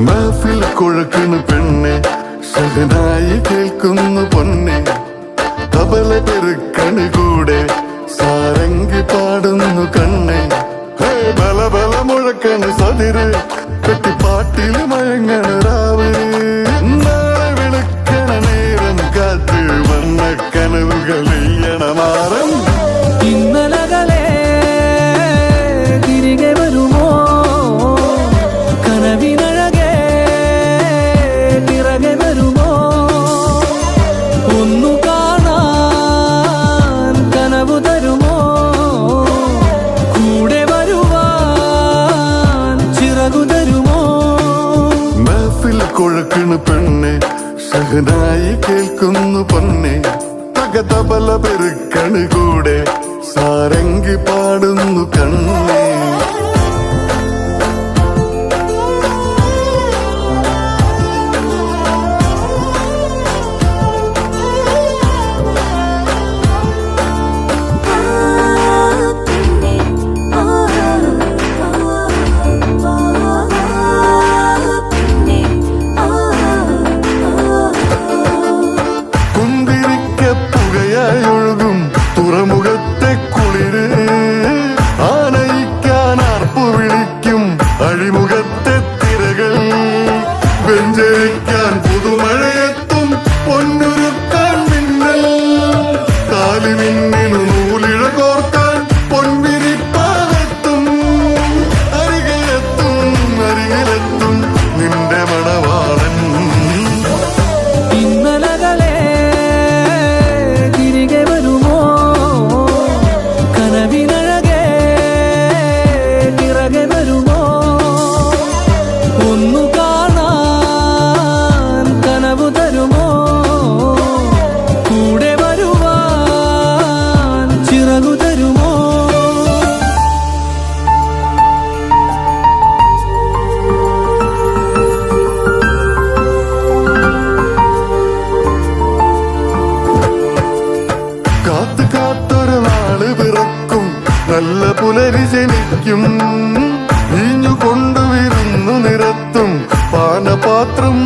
മഹഫിൽ കുഴക്കണു പെണ്ണെ, ഷഹനായി കേൾക്കുന്നു പൊന്നെ, തബല പെരുക്കണു കൂടെ, സാരംഗി പാടുന്നു കണ്ണെ. ഹേ ബല ബല മുഴക്കണു സതിര്, കെട്ടിപ്പാട്ടിൽ മയങ്ങണ രാവ്, നാളെ വിളിക്കണ നേരം കാത്ത് വന്ന കനവുകൾ എയ്യണ മാറം. ഇന്നലകളെ തിരികെ വരുമോ, കനവിനഴകെ പിറകെ വരുമോ, ഒന്നു കാണാൻ കനവു തരുമോ, കൂടെ വരുവാൻ ചിറകു തരുമോ. മഹഫിൽ കുഴക്കണു പെണ്ണെ, ഷഹനായി കേൾക്കുന്നു പൊന്നെ, തകതബല പെരുക്കണു കൂടെ, സാരംഗി പാടുന്നു കണ്ണേ. തുറമുഖത്തെ കുളിര് ആനയിക്കാൻ ആർപ്പു വിളിക്കും അഴിമുഖത്തെ തിരകൾ, വെഞ്ചരിക്കാൻ പുതുമഴയെത്തും പൊന്നുരുക്കാൻ മിന്നൽ, കാലി മിന്നിനു നൂലിഴ കോർക്കാൻ പൊൻവിരിപ്പാകത്തും, അരികിലെത്തും അരികിലെത്തും നിന്റെ മണവാളൻ. ഇന്നലകളെ തിരികെ വരുമോ, കനവിനഴകെ പിറകെ വരുമോ, ഒന്നു കാണാൻ കനവു തരുമോ, കൂടെ വരുവാൻ ചിറകു തരുമോ. കാത്തു കാത്തൊരു നാള് പിറക്കും, നല്ല പുലരി ജനിക്കും, വീഞ്ഞു കൊണ്ടുവരുന്നു നിരത്തും പാനപാത്രം